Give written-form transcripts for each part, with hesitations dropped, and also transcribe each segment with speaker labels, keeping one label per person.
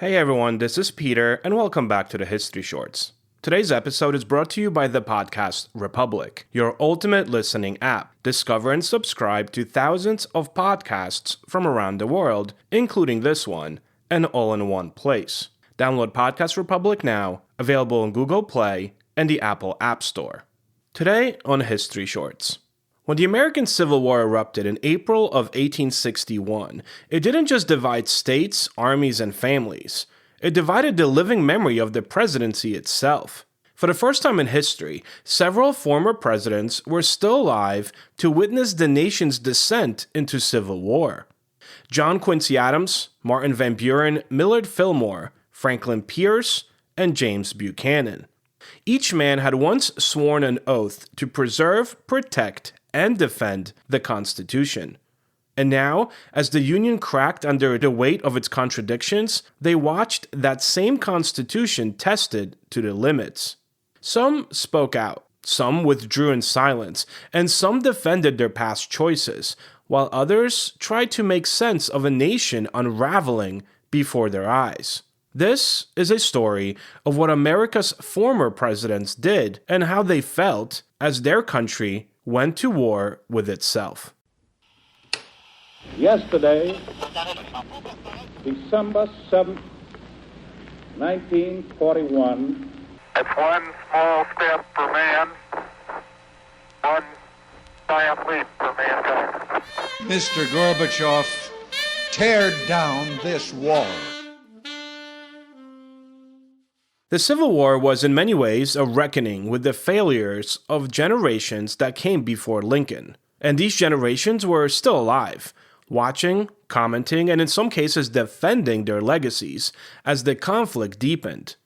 Speaker 1: Hey everyone, this is Peter, and welcome back to the History Shorts. Today's episode is brought to you by the podcast Republic, your ultimate listening app. Discover and subscribe to thousands of podcasts from around the world, including this one, and all in one place. Download Podcast Republic now, available on Google Play and the Apple App Store. Today on History Shorts. When the American Civil War erupted in April of 1861, it didn't just divide states, armies, and families. It divided the living memory of the presidency itself. For the first time in history, several former presidents were still alive to witness the nation's descent into civil war. John Quincy Adams, Martin Van Buren, Millard Fillmore, Franklin Pierce, and James Buchanan. Each man had once sworn an oath to preserve, protect, and defend the Constitution. And now, as the Union cracked under the weight of its contradictions, they watched that same Constitution tested to the limits. Some spoke out, some withdrew in silence, and some defended their past choices, while others tried to make sense of a nation unraveling before their eyes. This is a story of what America's former presidents did and how they felt as their country went to war with itself.
Speaker 2: Yesterday, December 7th, 1941.
Speaker 3: It's one small step for man, one giant leap for mankind.
Speaker 4: Mr. Gorbachev, tear down this wall.
Speaker 1: The Civil War was in many ways a reckoning with the failures of generations that came before Lincoln. And these generations were still alive, watching, commenting, and in some cases defending their legacies as the conflict deepened.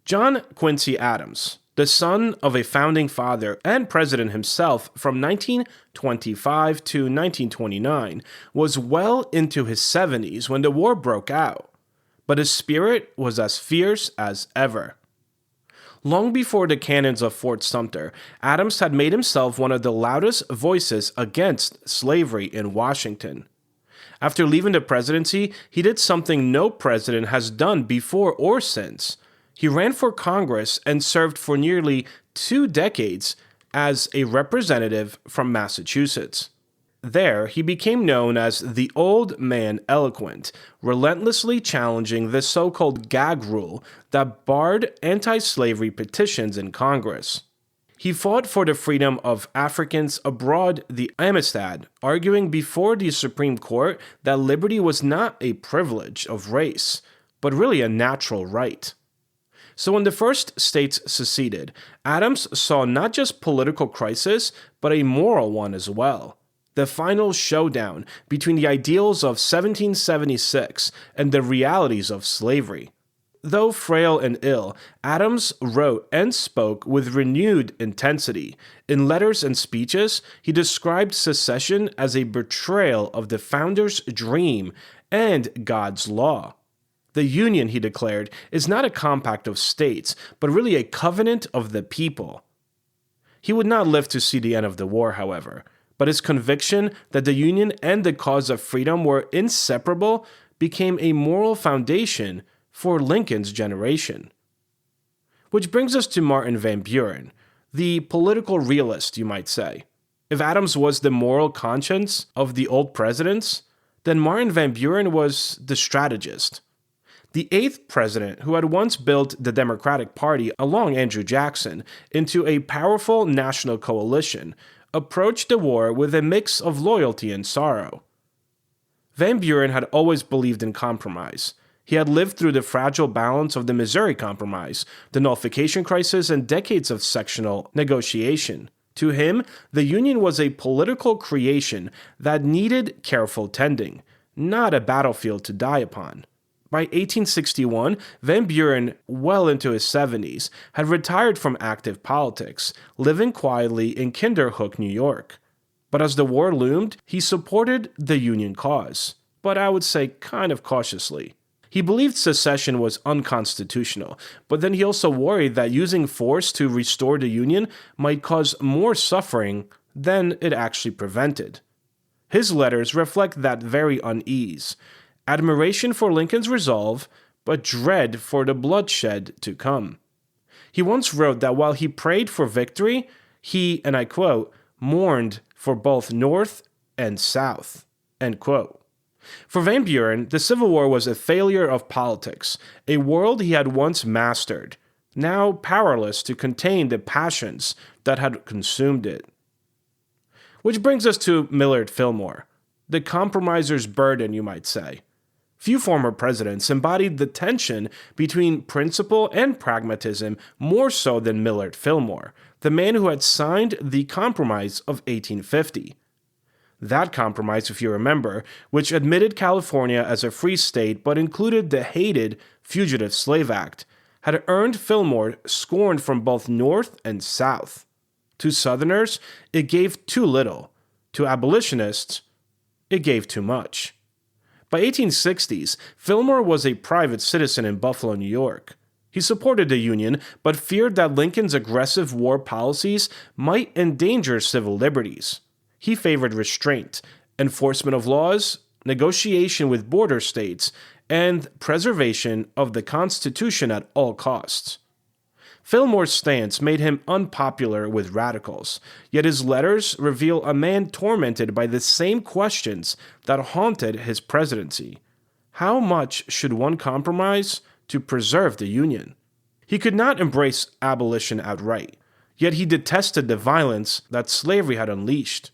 Speaker 1: John Quincy Adams, the son of a founding father and president himself from 1925 to 1929, was well into his 70s when the war broke out. But his spirit was as fierce as ever. Long before the cannons of Fort Sumter, Adams had made himself one of the loudest voices against slavery in Washington. After leaving the presidency, he did something no president has done before or since. He ran for Congress and served for nearly 2 decades as a representative from Massachusetts. There, he became known as the Old Man Eloquent, relentlessly challenging the so-called gag rule that barred anti-slavery petitions in Congress. He fought for the freedom of Africans abroad the Amistad, arguing before the Supreme Court that liberty was not a privilege of race, but really a natural right. So when the first states seceded, Adams saw not just political crisis, but a moral one as well. The final showdown between the ideals of 1776 and the realities of slavery. Though frail and ill, Adams wrote and spoke with renewed intensity. In letters and speeches, he described secession as a betrayal of the founders' dream and God's law. The Union, he declared, is not a compact of states, but really a covenant of the people. He would not live to see the end of the war, however. But his conviction that the Union and the cause of freedom were inseparable became a moral foundation for Lincoln's generation. Which brings us to Martin Van Buren, the political realist, you might say. If Adams was the moral conscience of the old presidents, then Martin Van Buren was the strategist. The 8th president, who had once built the Democratic Party along Andrew Jackson into a powerful national coalition, approached the war with a mix of loyalty and sorrow. Van Buren had always believed in compromise. He had lived through the fragile balance of the Missouri Compromise, the nullification crisis, and decades of sectional negotiation. To him, the Union was a political creation that needed careful tending, not a battlefield to die upon. By 1861, Van Buren, well into his 70s, had retired from active politics, living quietly in Kinderhook, New York. But as the war loomed, he supported the Union cause, but I would say kind of cautiously. He believed secession was unconstitutional, but then he also worried that using force to restore the Union might cause more suffering than it actually prevented. His letters reflect that very unease. admiration for Lincoln's resolve, but dread for the bloodshed to come. He once wrote that while he prayed for victory, he, and I quote, mourned for both North and South, end quote. For Van Buren, the Civil War was a failure of politics, a world he had once mastered, now powerless to contain the passions that had consumed it. Which brings us to Millard Fillmore, the compromiser's burden, you might say. Few former presidents embodied the tension between principle and pragmatism more so than Millard Fillmore, the man who had signed the Compromise of 1850. That compromise, if you remember, which admitted California as a free state but included the hated Fugitive Slave Act, had earned Fillmore scorn from both North and South. To Southerners, it gave too little. To abolitionists, it gave too much. By 1860s, Fillmore was a private citizen in Buffalo, New York. He supported the Union, but feared that Lincoln's aggressive war policies might endanger civil liberties. He favored restraint, enforcement of laws, negotiation with border states, and preservation of the Constitution at all costs. Fillmore's stance made him unpopular with radicals, yet his letters reveal a man tormented by the same questions that haunted his presidency. How much should one compromise to preserve the Union? He could not embrace abolition outright, yet he detested the violence that slavery had unleashed.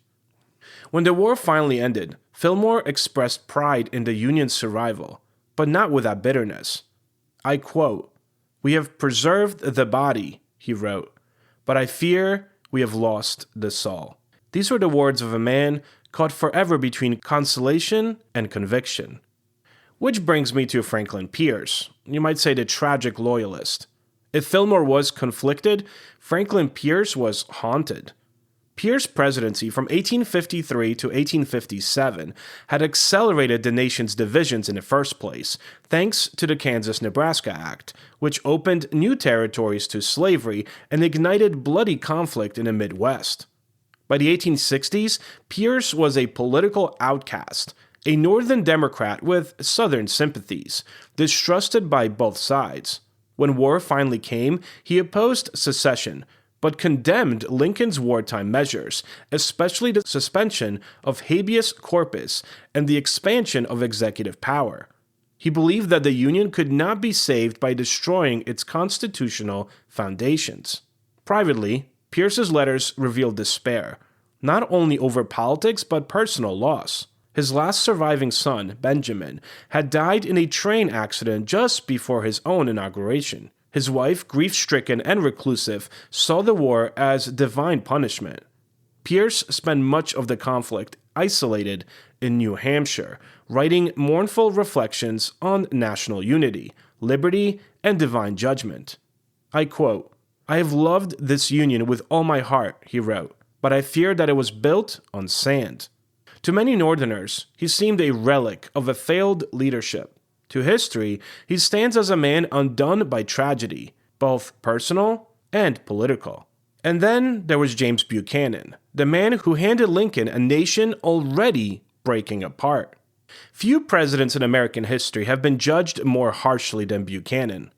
Speaker 1: When the war finally ended, Fillmore expressed pride in the Union's survival, but not without bitterness. I quote, "We have preserved the body," he wrote, "but I fear we have lost the soul." These were the words of a man caught forever between consolation and conviction. Which brings me to Franklin Pierce, you might say the tragic loyalist. If Fillmore was conflicted, Franklin Pierce was haunted. Pierce's presidency from 1853 to 1857 had accelerated the nation's divisions in the first place, thanks to the Kansas-Nebraska Act, which opened new territories to slavery and ignited bloody conflict in the Midwest. By the 1860s, Pierce was a political outcast, a Northern Democrat with Southern sympathies, distrusted by both sides. When war finally came, he opposed secession, but condemned Lincoln's wartime measures, especially the suspension of habeas corpus and the expansion of executive power. He believed that the Union could not be saved by destroying its constitutional foundations. Privately, Pierce's letters revealed despair, not only over politics but personal loss. His last surviving son, Benjamin, had died in a train accident just before his own inauguration. His wife, grief-stricken and reclusive, saw the war as divine punishment. Pierce spent much of the conflict isolated in New Hampshire, writing mournful reflections on national unity, liberty, and divine judgment. I quote, "I have loved this union with all my heart," he wrote, "but I fear that it was built on sand." To many Northerners, he seemed a relic of a failed leadership. To history, he stands as a man undone by tragedy, both personal and political. And then there was James Buchanan, the man who handed Lincoln a nation already breaking apart. Few presidents in American history have been judged more harshly than Buchanan.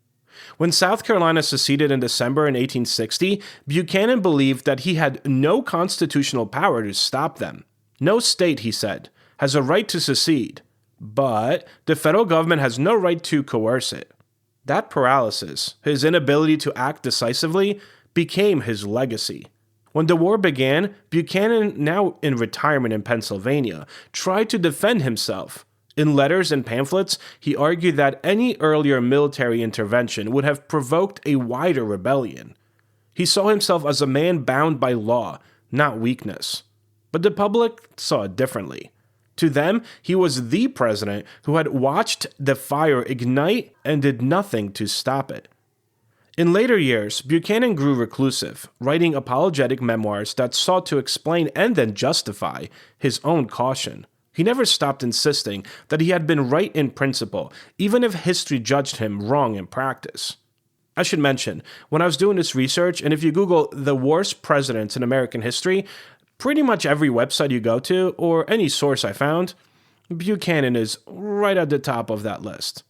Speaker 1: When South Carolina seceded in December in 1860, Buchanan believed that he had no constitutional power to stop them. No state, he said, has a right to secede, but the federal government has no right to coerce it. That paralysis, his inability to act decisively, became his legacy. When the war began, Buchanan, now in retirement in Pennsylvania, tried to defend himself. In letters and pamphlets, he argued that any earlier military intervention would have provoked a wider rebellion. He saw himself as a man bound by law, not weakness. But the public saw it differently. To them, he was the president who had watched the fire ignite and did nothing to stop it. In later years, Buchanan grew reclusive, writing apologetic memoirs that sought to explain and then justify his own caution. He never stopped insisting that he had been right in principle, even if history judged him wrong in practice. I should mention, when I was doing this research, and if you Google the worst presidents in American history, pretty much every website you go to, or any source I found, Buchanan is right at the top of that list.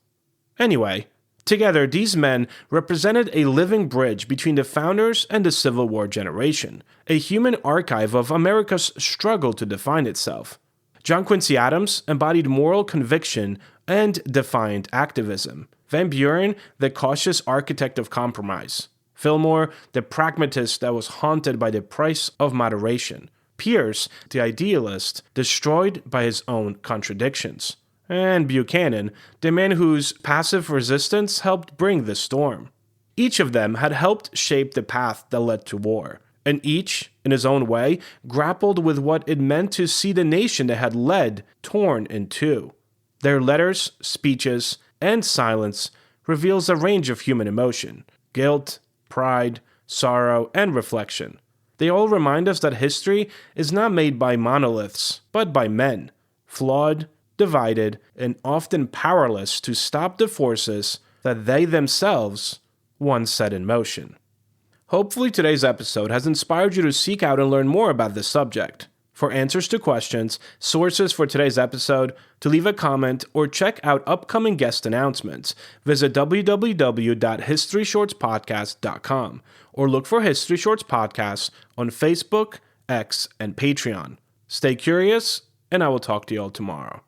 Speaker 1: Anyway, together, these men represented a living bridge between the founders and the Civil War generation, a human archive of America's struggle to define itself. John Quincy Adams embodied moral conviction and defiant activism. Van Buren, the cautious architect of compromise. Fillmore, the pragmatist that was haunted by the price of moderation. Pierce, the idealist, destroyed by his own contradictions. And Buchanan, the man whose passive resistance helped bring the storm. Each of them had helped shape the path that led to war, and each, in his own way, grappled with what it meant to see the nation they had led torn in two. Their letters, speeches, and silence reveals a range of human emotion: guilt, pride, sorrow, and reflection. They all remind us that history is not made by monoliths, but by men, flawed, divided, and often powerless to stop the forces that they themselves once set in motion. Hopefully today's episode has inspired you to seek out and learn more about this subject. For answers to questions, sources for today's episode, to leave a comment, or check out upcoming guest announcements, visit www.historyshortspodcast.com or look for History Shorts Podcast on Facebook, X, and Patreon. Stay curious, and I will talk to you all tomorrow.